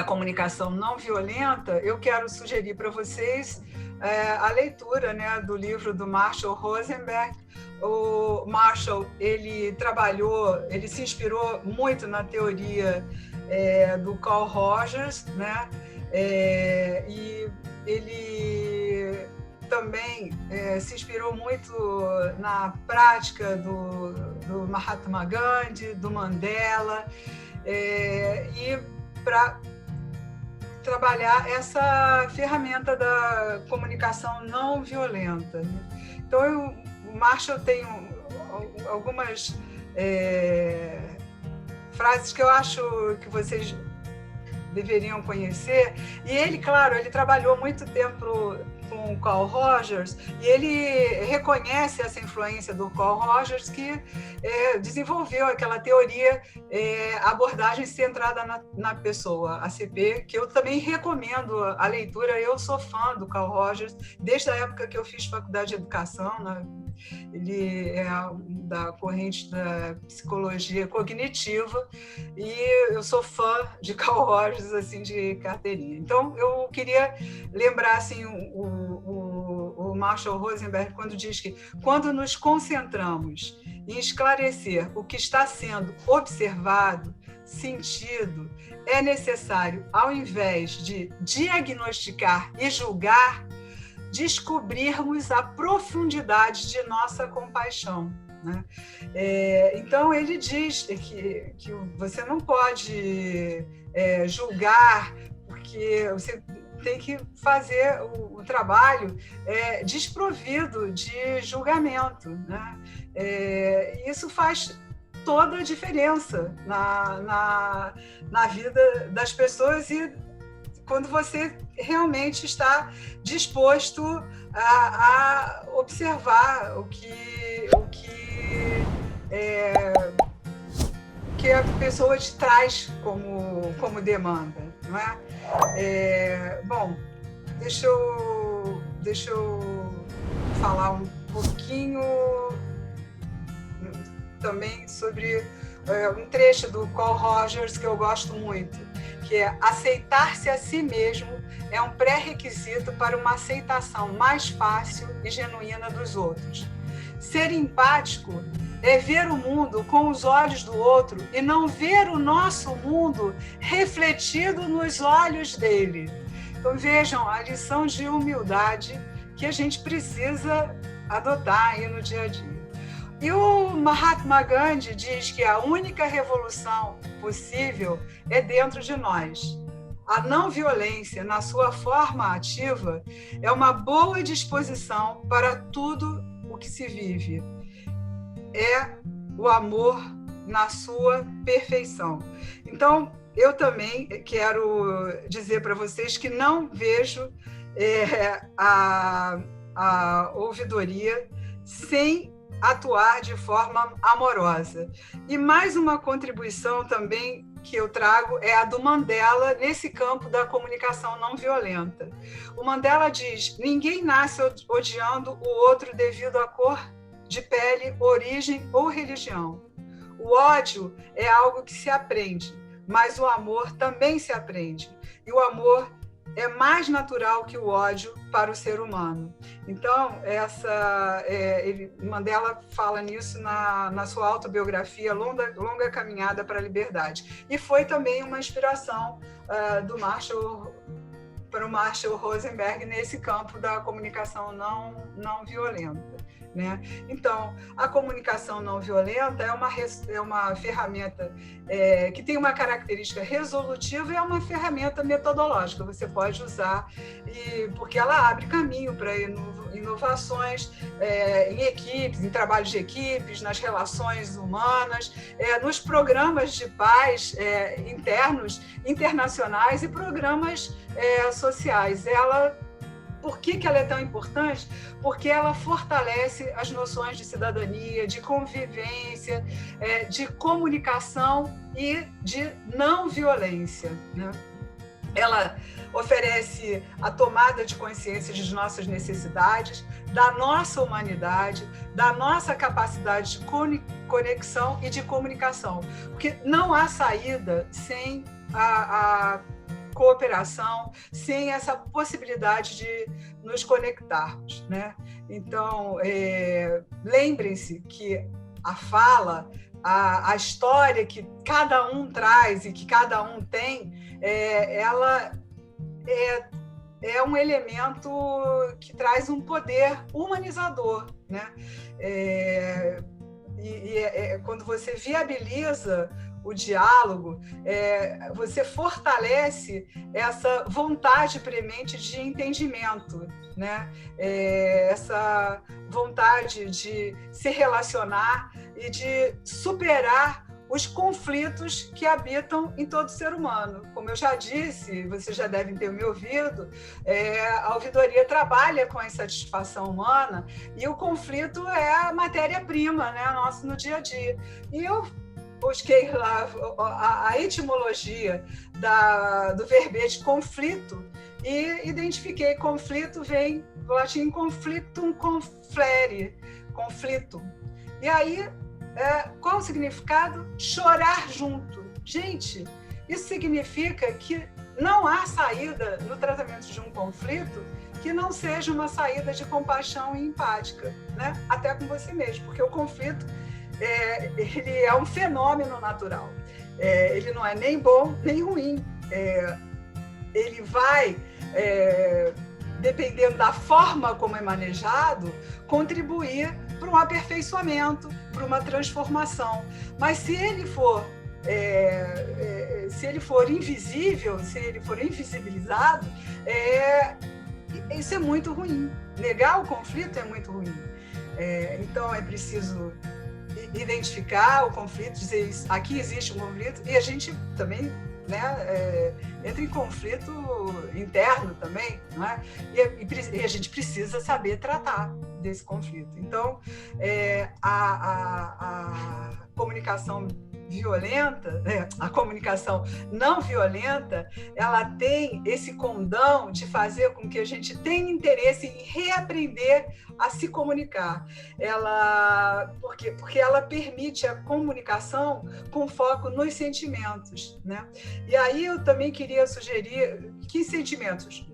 comunicação não violenta, eu quero sugerir para vocês a leitura, né, do livro do Marshall Rosenberg. O Marshall, ele se inspirou muito na teoria do Carl Rogers, né? E ele também se inspirou muito na prática do Mahatma Gandhi, do Mandela, e para trabalhar essa ferramenta da comunicação não violenta, né? Então, o Marshall tem algumas frases que eu acho que vocês deveriam conhecer. E ele, claro, ele trabalhou muito tempo com o Carl Rogers, e ele reconhece essa influência do Carl Rogers, que desenvolveu aquela teoria, abordagem centrada na pessoa, ACP, que eu também recomendo a leitura. Eu sou fã do Carl Rogers, desde a época que eu fiz faculdade de educação, né? Ele é da corrente da psicologia cognitiva, e eu sou fã de Carl Rogers, assim, de carteirinha. Então, eu queria lembrar, assim, o Marshall Rosenberg, quando diz que, quando nos concentramos em esclarecer o que está sendo observado, sentido, é necessário, ao invés de diagnosticar e julgar, descobrirmos a profundidade de nossa compaixão, né? Então, ele diz que você não pode julgar, porque você tem que fazer o trabalho desprovido de julgamento, né? Isso faz toda a diferença na vida das pessoas, e quando você realmente está disposto a observar o que a pessoa te traz como demanda, não é? Bom, deixa eu falar um pouquinho também sobre um trecho do Carl Rogers que eu gosto muito, que é: aceitar-se a si mesmo é um pré-requisito para uma aceitação mais fácil e genuína dos outros. Ser empático é ver o mundo com os olhos do outro e não ver o nosso mundo refletido nos olhos dele. Então, vejam a lição de humildade que a gente precisa adotar aí no dia a dia. E o Mahatma Gandhi diz que a única revolução possível é dentro de nós. A não violência, na sua forma ativa, é uma boa disposição para tudo o que se vive. É o amor na sua perfeição. Então, eu também quero dizer para vocês que não vejo a ouvidoria sem atuar de forma amorosa. E mais uma contribuição também que eu trago é a do Mandela nesse campo da comunicação não violenta. O Mandela diz: ninguém nasce odiando o outro devido à cor de pele, origem ou religião. O ódio é algo que se aprende, mas o amor também se aprende. E o amor é mais natural que o ódio para o ser humano. Então, Mandela fala nisso na sua autobiografia Longa Caminhada para a Liberdade. E foi também uma inspiração para o Marshall Rosenberg nesse campo da comunicação não violenta, né? Então, a comunicação não violenta é uma ferramenta que tem uma característica resolutiva e é uma ferramenta metodológica. Você pode usar, porque ela abre caminho para inovações em equipes, em trabalhos de equipes, nas relações humanas, nos programas de paz internos, internacionais e programas sociais. Por que ela é tão importante? Porque ela fortalece as noções de cidadania, de convivência, de comunicação e de não violência, né? Ela oferece a tomada de consciência de nossas necessidades, da nossa humanidade, da nossa capacidade de conexão e de comunicação. Porque não há saída sem a cooperação, sem essa possibilidade de nos conectarmos, né? Então, lembrem-se que a fala, a história que cada um traz e que cada um tem, ela é um elemento que traz um poder humanizador, né? Quando você viabiliza o diálogo, você fortalece essa vontade premente de entendimento, né? Essa vontade de se relacionar e de superar os conflitos que habitam em todo ser humano. Como eu já disse, vocês já devem ter me ouvido, a ouvidoria trabalha com a insatisfação humana e o conflito é a matéria-prima, né, nossa no dia a dia. E eu busquei lá a etimologia do verbete conflito e identifiquei conflito, vem do latim conflictum, conflere, conflito. E aí, qual o significado? Chorar junto. Gente, isso significa que não há saída no tratamento de um conflito que não seja uma saída de compaixão e empática, né? Até com você mesmo, porque o conflito ele é um fenômeno natural. Ele não é nem bom nem ruim. Ele vai, dependendo da forma como é manejado, contribuir para um aperfeiçoamento, para uma transformação. Mas se ele for se ele for invisível, se ele for invisibilizado, isso é muito ruim. Negar o conflito é muito ruim. Então, é preciso identificar o conflito, dizer aqui existe um conflito, e a gente também, né, entra em conflito interno também, não é? E a gente precisa saber tratar desse conflito. Então, a comunicação violenta, a comunicação não violenta, ela tem esse condão de fazer com que a gente tenha interesse em reaprender a se comunicar. Porque ela permite a comunicação com foco nos sentimentos, né? E aí eu também queria sugerir que sentimentos?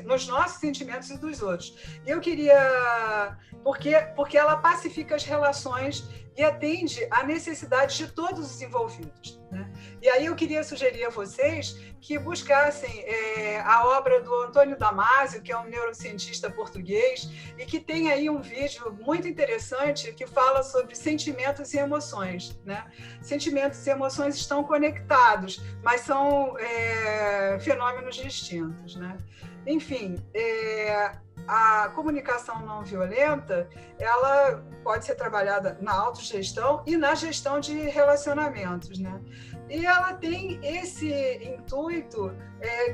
Nos nossos sentimentos e dos outros. E eu queria... Porque ela pacifica as relações e atende à necessidade de todos os envolvidos, né? E aí eu queria sugerir a vocês que buscassem a obra do Antônio Damasio, que é um neurocientista português, e que tem aí um vídeo muito interessante que fala sobre sentimentos e emoções, né? Sentimentos e emoções estão conectados, mas são fenômenos distintos, né? Enfim, a comunicação não violenta, ela pode ser trabalhada na autogestão e na gestão de relacionamentos, né? E ela tem esse intuito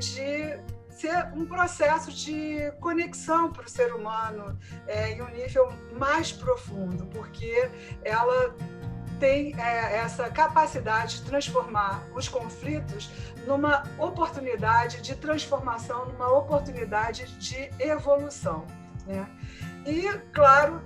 de ser um processo de conexão para o ser humano em um nível mais profundo, porque ela tem essa capacidade de transformar os conflitos numa oportunidade de transformação, numa oportunidade de evolução, né? E, claro,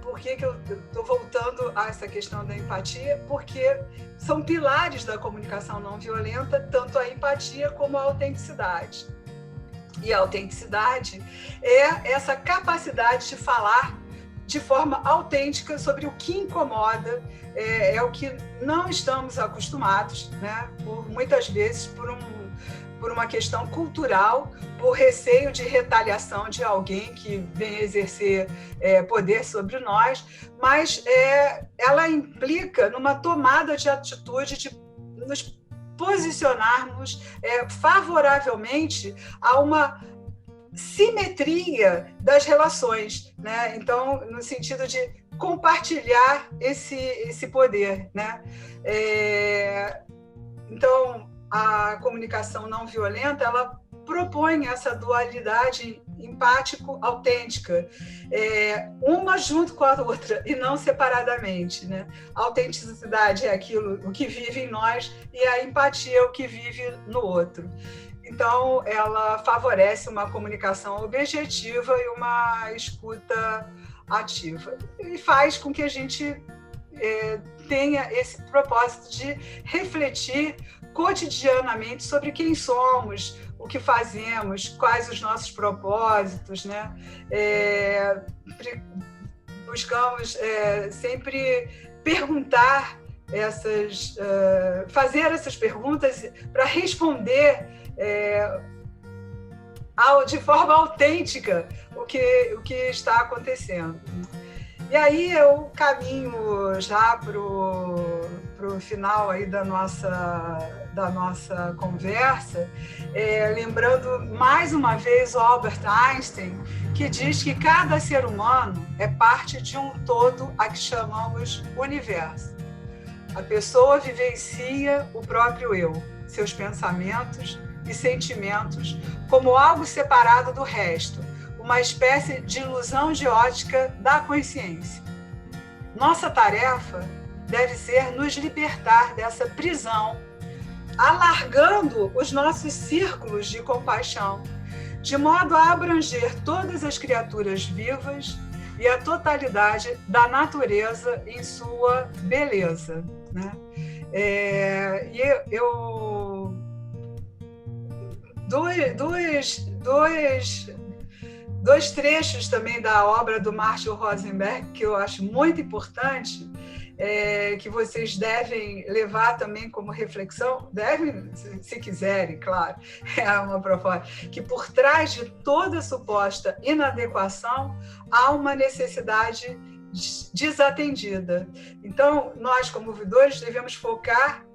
por que eu estou voltando a essa questão da empatia? Porque são pilares da comunicação não violenta, tanto a empatia como a autenticidade. E a autenticidade é essa capacidade de falar de forma autêntica sobre o que incomoda, é o que não estamos acostumados, né? Muitas vezes por uma questão cultural, por receio de retaliação de alguém que vem exercer poder sobre nós, mas ela implica numa tomada de atitude de nos posicionarmos favoravelmente a uma simetria das relações, né? Então, no sentido de compartilhar esse poder, né? Então, a comunicação não violenta, ela propõe essa dualidade empático-autêntica, uma junto com a outra e não separadamente, né? A autenticidade é o que vive em nós e a empatia é o que vive no outro. Então, ela favorece uma comunicação objetiva e uma escuta ativa. E faz com que a gente tenha esse propósito de refletir cotidianamente sobre quem somos, o que fazemos, quais os nossos propósitos, né? Buscamos sempre perguntar fazer essas perguntas para responder de forma autêntica o que está acontecendo. E aí eu caminho já para o final aí da nossa conversa, lembrando mais uma vez o Albert Einstein, que diz que cada ser humano é parte de um todo a que chamamos universo. A pessoa vivencia o próprio eu, seus pensamentos e sentimentos como algo separado do resto, uma espécie de ilusão de ótica da consciência. Nossa tarefa deve ser nos libertar dessa prisão, alargando os nossos círculos de compaixão, de modo a abranger todas as criaturas vivas e a totalidade da natureza em sua beleza, né? Dois trechos também da obra do Marshall Rosenberg que eu acho muito importante, que vocês devem levar também como reflexão, devem, se quiserem, claro, é uma proposta, que por trás de toda suposta inadequação há uma necessidade desatendida. Então, nós, como ouvidores, devemos focar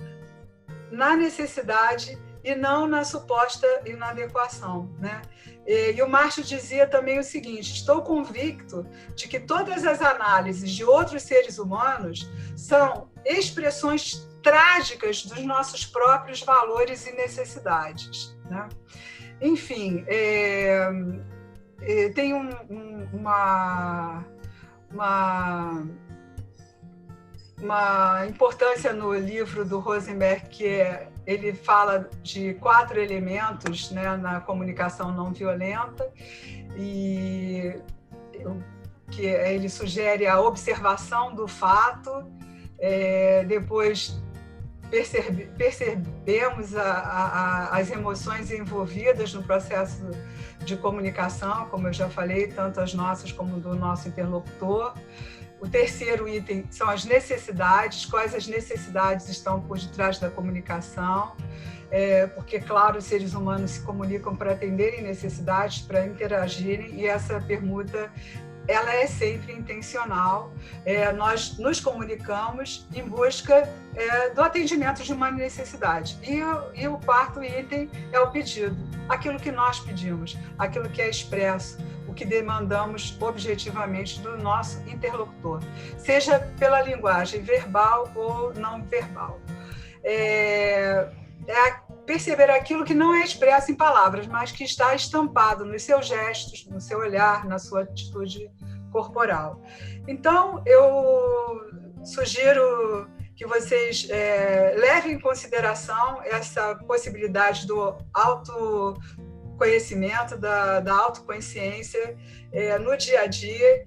na necessidade e não na suposta inadequação, né? E o Marshall dizia também o seguinte: estou convicto de que todas as análises de outros seres humanos são expressões trágicas dos nossos próprios valores e necessidades, né? Enfim, tem uma importância no livro do Rosenberg, que ele fala de 4 elementos, né, na comunicação não violenta, e que ele sugere a observação do fato, depois percebemos as emoções envolvidas no processo de comunicação, como eu já falei, tanto as nossas como do nosso interlocutor. O terceiro item são as necessidades, quais as necessidades estão por detrás da comunicação, porque, claro, os seres humanos se comunicam para atenderem necessidades, para interagirem, e essa permuta ela é sempre intencional. Nós nos comunicamos em busca do atendimento de uma necessidade. E o quarto item é o pedido, aquilo que nós pedimos, aquilo que é expresso, o que demandamos objetivamente do nosso interlocutor, seja pela linguagem verbal ou não verbal. Perceber aquilo que não é expresso em palavras, mas que está estampado nos seus gestos, no seu olhar, na sua atitude corporal. Então, eu sugiro que vocês levem em consideração essa possibilidade do autoconhecimento, da autoconsciência no dia a dia,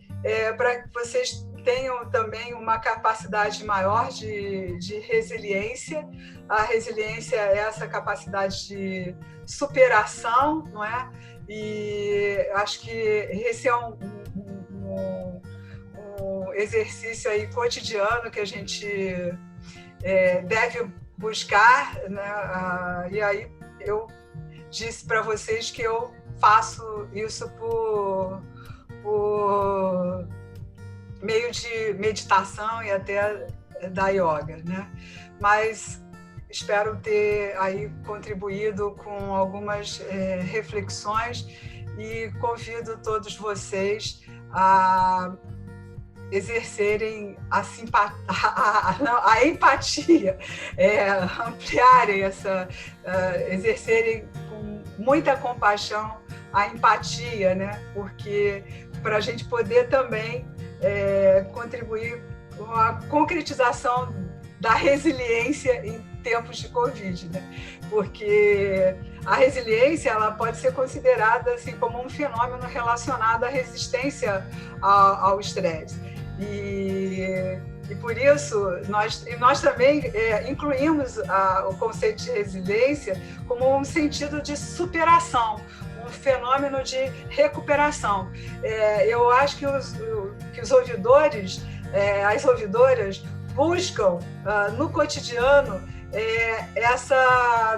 para que vocês tenham também uma capacidade maior de resiliência. A resiliência é essa capacidade de superação, não é? E acho que esse é um exercício aí cotidiano que a gente deve buscar, né? E aí eu disse para vocês que eu faço isso por meio de meditação e até da yoga, né? Mas espero ter aí contribuído com algumas reflexões e convido todos vocês a exercerem a empatia, ampliarem exercerem com muita compaixão a empatia, né? Porque para a gente poder também contribuir com a concretização da resiliência em tempos de Covid, né? Porque a resiliência ela pode ser considerada assim, como um fenômeno relacionado à resistência ao estresse. E por isso, nós também incluímos o conceito de resiliência como um sentido de superação, um fenômeno de recuperação. Eu acho que os ouvidores, as ouvidoras, buscam no cotidiano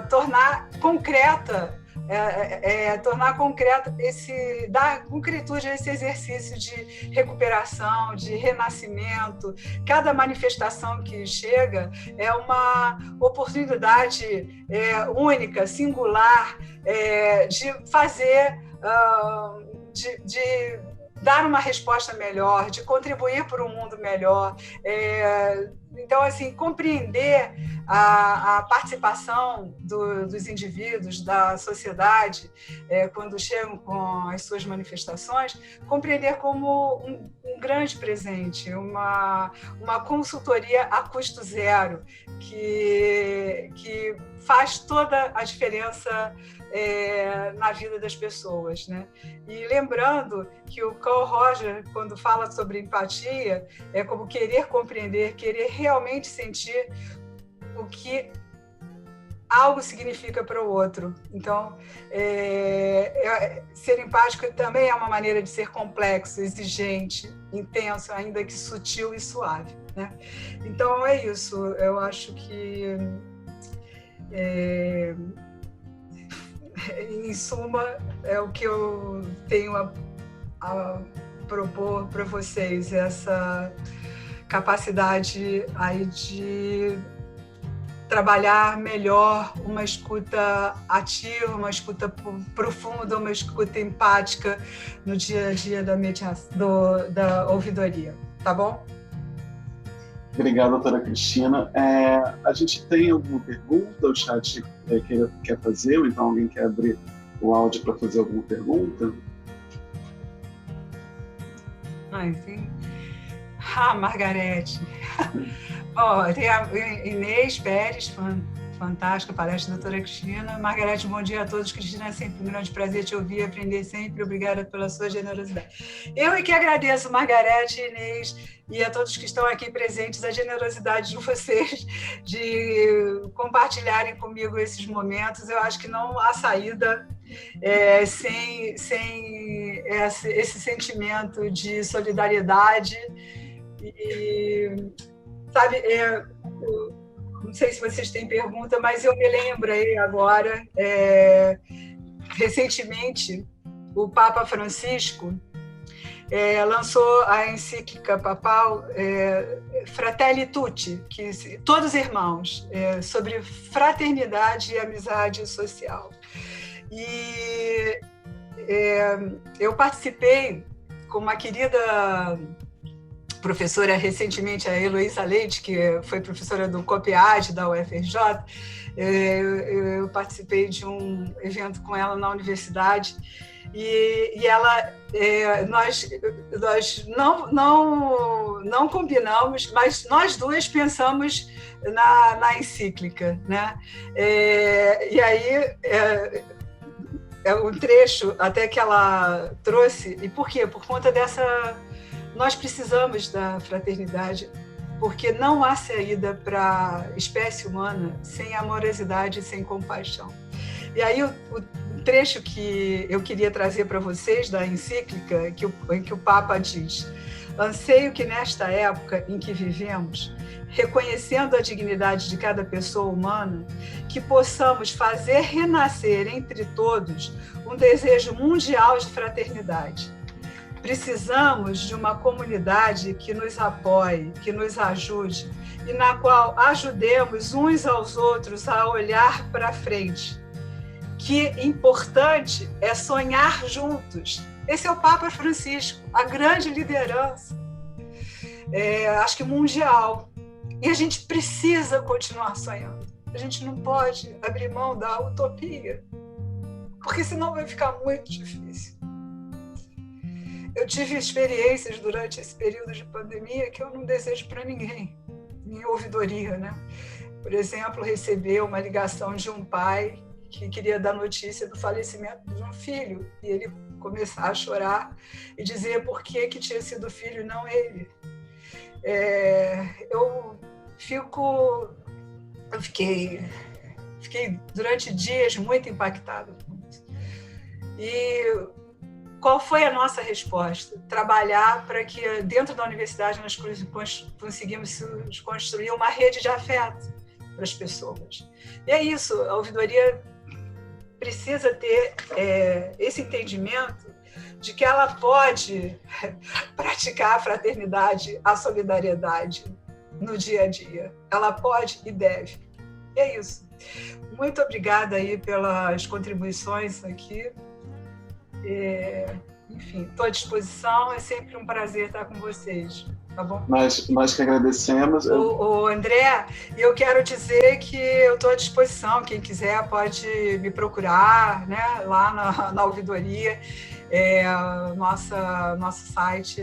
tornar concreta dar concretude a esse exercício de recuperação, de renascimento. Cada manifestação que chega é uma oportunidade única, singular, de fazer, de dar uma resposta melhor, de contribuir para um mundo melhor. Então, assim, compreender a participação dos indivíduos, da sociedade, quando chegam com as suas manifestações, compreender como um grande presente, uma consultoria a custo zero, que faz toda a diferença na vida das pessoas, né? E lembrando que o Carl Rogers, quando fala sobre empatia, é como querer compreender, querer realmente sentir o que algo significa para o outro. Então, ser empático também é uma maneira de ser complexo, exigente, intenso, ainda que sutil e suave, né? Então, é isso. Eu acho que em suma, é o que eu tenho a propor para vocês, essa capacidade aí de trabalhar melhor uma escuta ativa, uma escuta profunda, uma escuta empática no dia a dia da mediação, da ouvidoria. Tá bom? Obrigado, doutora Cristina. A gente tem alguma pergunta? O chat quer fazer, ou então alguém quer abrir o áudio para fazer alguma pergunta? Sim. Margarete. Tem a Inês Pérez, fantástica palestra, doutora Cristina. Margarete, bom dia a todos. Cristina, é sempre um grande prazer te ouvir e aprender sempre. Obrigada pela sua generosidade. Eu é que agradeço, Margarete, Inês, e a todos que estão aqui presentes, a generosidade de vocês de compartilharem comigo esses momentos. Eu acho que não há saída sem esse sentimento de solidariedade. E, sabe, não sei se vocês têm pergunta, mas eu me lembrei agora, recentemente, o Papa Francisco lançou a encíclica papal Fratelli Tutti, todos irmãos, sobre fraternidade e amizade social. E eu participei com uma querida professora recentemente, a Heloísa Leite, que foi professora do COPEAD, da UFRJ, eu participei de um evento com ela na universidade e ela, nós não combinamos, mas nós duas pensamos na encíclica, né? E aí um trecho até que ela trouxe, e por quê? Por conta dessa... Nós precisamos da fraternidade, porque não há saída para a espécie humana sem amorosidade e sem compaixão. E aí o trecho que eu queria trazer para vocês da encíclica, em que o Papa diz: anseio que nesta época em que vivemos, reconhecendo a dignidade de cada pessoa humana, que possamos fazer renascer entre todos um desejo mundial de fraternidade. Precisamos de uma comunidade que nos apoie, que nos ajude e na qual ajudemos uns aos outros a olhar para frente. Que importante é sonhar juntos. Esse é o Papa Francisco, a grande liderança, acho que mundial. E a gente precisa continuar sonhando. A gente não pode abrir mão da utopia, porque senão vai ficar muito difícil. Eu tive experiências durante esse período de pandemia que eu não desejo para ninguém, em ouvidoria, né? Por exemplo, receber uma ligação de um pai que queria dar notícia do falecimento de um filho, e ele começar a chorar e dizer por que tinha sido o filho e não ele. Eu fiquei durante dias muito impactada. E qual foi a nossa resposta? Trabalhar para que dentro da universidade nós conseguimos construir uma rede de afeto para as pessoas. E é isso, a ouvidoria precisa ter esse entendimento de que ela pode praticar a fraternidade, a solidariedade no dia a dia. Ela pode e deve. E é isso. Muito obrigada aí pelas contribuições aqui. Enfim, estou à disposição, é sempre um prazer estar com vocês, tá bom? Nós que agradecemos. O André, eu quero dizer que eu estou à disposição, quem quiser pode me procurar, né, lá na ouvidoria, nosso site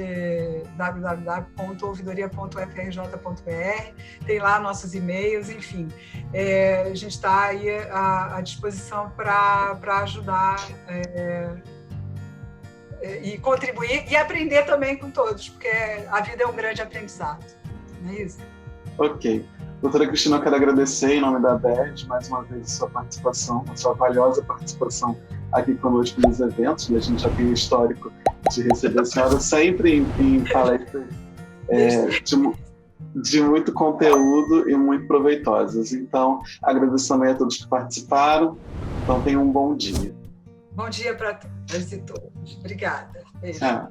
www.ouvidoria.frj.br, tem lá nossos e-mails, enfim, a gente está aí à disposição para ajudar e contribuir e aprender também com todos, porque a vida é um grande aprendizado, não é isso? Ok. Doutora Cristina, eu quero agradecer em nome da ABERJ mais uma vez a sua participação, a sua valiosa participação aqui conosco nos eventos, e a gente já tem o histórico de receber a senhora sempre em palestras de muito conteúdo e muito proveitosas. Então, agradeço também a todos que participaram. Então, tenham um bom dia. Bom dia para todos e todas. Obrigada. Beijo. Tchau.